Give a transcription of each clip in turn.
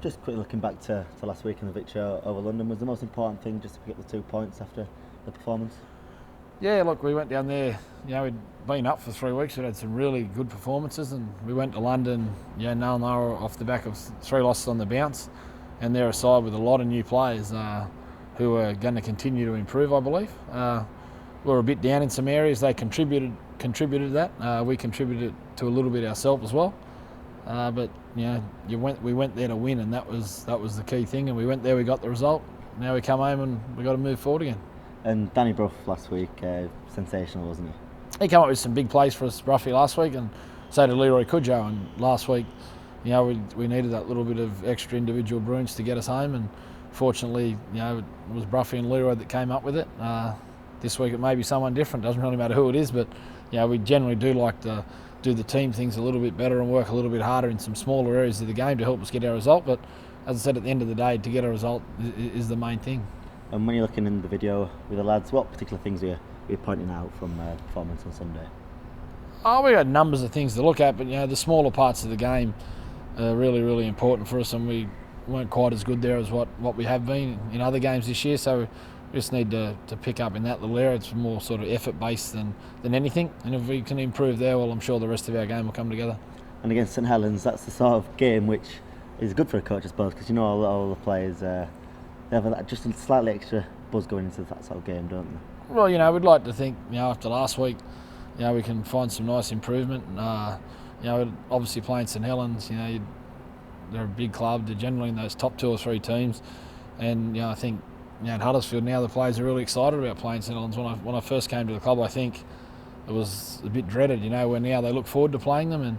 Just quickly looking back to last week in the victory over London, was the most important thing just to pick up the 2 points after the performance? Yeah, look, we went down there, we'd been up for 3 weeks, we'd had some really good performances, and we went to London, knowing they were off the back of 3 losses on the bounce, and they're a side with a lot of new players who are going to continue to improve, I believe. We were a bit down in some areas, they contributed to that, we contributed to a little bit ourselves as well. But we went there to win, and that was the key thing. And we went there, we got the result. Now we come home and we got to move forward again. And Danny Brough last week, sensational, wasn't he? He came up with some big plays for us, Bruffy, last week, and so did Leroy Cudjoe. And last week, we needed that little bit of extra individual brilliance to get us home. And fortunately, it was Bruffy and Leroy that came up with it. This week it may be someone different. Doesn't really matter who it is, but we generally do like to do the team things a little bit better and work a little bit harder in some smaller areas of the game to help us get our result. But as I said, at the end of the day, to get a result is the main thing. And when you're looking in the video with the lads, what particular things are you pointing out from performance on Sunday? We got numbers of things to look at, but the smaller parts of the game are really, really important for us, and we weren't quite as good there as what we have been in other games this year. So we just need to pick up in that little area. It's more sort of effort-based than anything. And if we can improve there, well, I'm sure the rest of our game will come together. And against St Helens, that's the sort of game which is good for a coach, I suppose, because all the players, they have just a slightly extra buzz going into that sort of game, don't they? Well, we'd like to think, after last week, we can find some nice improvement. Obviously playing St Helens, they're a big club. They're generally in those top 2 or 3 teams. And, I think, in Huddersfield now the players are really excited about playing St Helens. When I first came to the club, I think it was a bit dreaded, where now they look forward to playing them. And,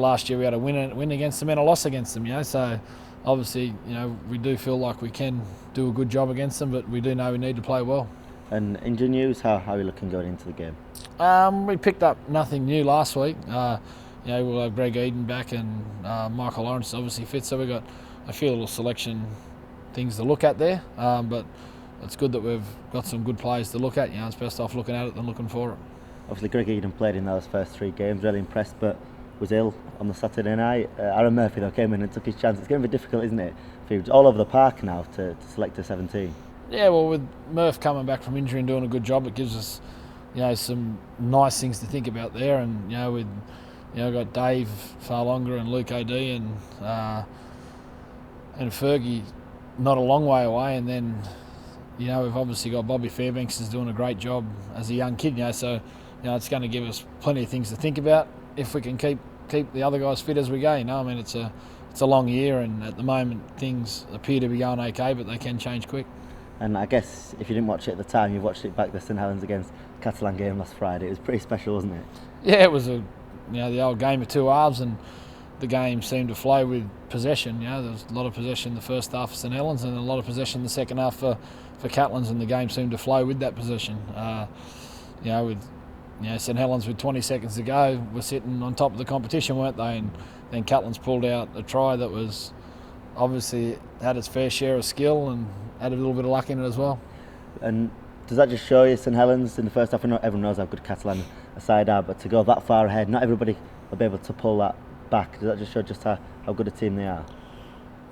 last year we had a win against them and a loss against them, so obviously, we do feel like we can do a good job against them, but we do know we need to play well. And injury news, how are you looking going into the game? We picked up nothing new last week. We'll have Greg Eden back, and Michael Lawrence obviously fit, so we've got a few little selection things to look at there, but it's good that we've got some good players to look at. It's best off looking at it than looking for it. Obviously Greg Eden played in those first 3 games, really impressed, but was ill on the Saturday night. Aaron Murphy though came in and took his chance. It's going to be difficult, isn't it, for you all over the park now to select a 17? Yeah, well, with Murph coming back from injury and doing a good job, it gives us some nice things to think about there. And we've got Dave Farlonger and Luke O'D and Fergie not a long way away, and then we've obviously got Bobby Fairbanks is doing a great job as a young kid, so it's going to give us plenty of things to think about if we can keep the other guys fit as we go. It's a long year, and at the moment things appear to be going okay, but they can change quick. And I guess if you didn't watch it at the time, you watched it back, the St Helens against Catalan game last Friday. It was pretty special, wasn't it? Yeah, it was the old game of 2 halves, and the game seemed to flow with possession. There was a lot of possession in the first half for St Helens and a lot of possession in the second half for Catalans, and the game seemed to flow with that possession. With St Helens with 20 seconds to go were sitting on top of the competition, weren't they? And then Catalans pulled out a try that was obviously had its fair share of skill and had a little bit of luck in it as well. And does that just show you St Helens in the first half? I know everyone knows how good Catalan a side are, but to go that far ahead, not everybody will be able to pull that back. Does that just show just how good a team they are?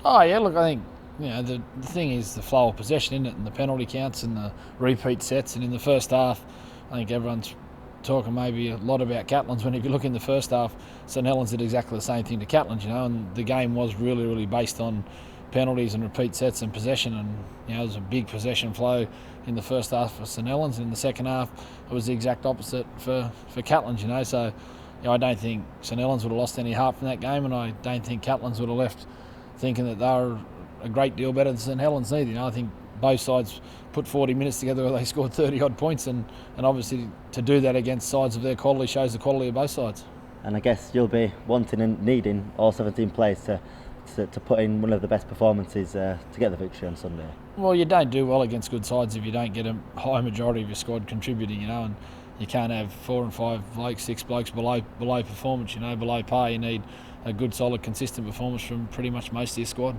Oh yeah, look, I think the thing is the flow of possession, isn't it, and the penalty counts and the repeat sets. And in the first half, I think everyone's talking maybe a lot about Catalans, when if you look in the first half, St Helens did exactly the same thing to Catalans, and the game was really, really based on penalties and repeat sets and possession, and there was a big possession flow in the first half for St Helens, and in the second half it was the exact opposite for Catalans, so I don't think St Helens would have lost any heart from that game, and I don't think Catalans would have left thinking that they were a great deal better than St Helens either. I think both sides put 40 minutes together where they scored 30 odd points, and obviously to do that against sides of their quality shows the quality of both sides. And I guess you'll be wanting and needing all 17 players to put in one of the best performances to get the victory on Sunday. Well, you don't do well against good sides if you don't get a high majority of your squad contributing, and you can't have 4 and 5 blokes, 6 blokes below performance, below par. You need a good, solid, consistent performance from pretty much most of your squad.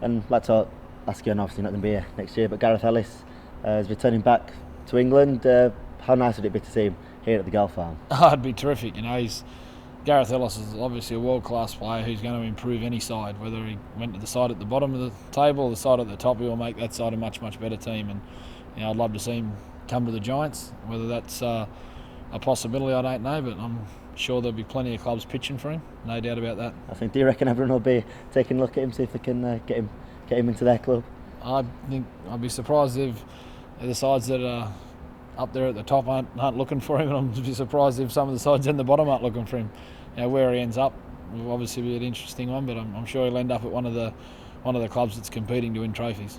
And I'd like to ask you, and obviously not going to be here next year, but Gareth Ellis is returning back to England. How nice would it be to see him here at the Golf Farm? Oh, it'd be terrific. He's Gareth Ellis is obviously a world-class player who's going to improve any side. Whether he went to the side at the bottom of the table or the side at the top, he will make that side a much, much better team. And I'd love to see him come to the Giants. Whether that's a possibility, I don't know, but I'm sure there'll be plenty of clubs pitching for him. No doubt about that. Do you reckon everyone will be taking a look at him, see if they can get him into their club? I think I'd be surprised if the sides that are up there at the top aren't looking for him, and I'd be surprised if some of the sides in the bottom aren't looking for him. Where he ends up will obviously be an interesting one, but I'm sure he'll end up at one of the clubs that's competing to win trophies.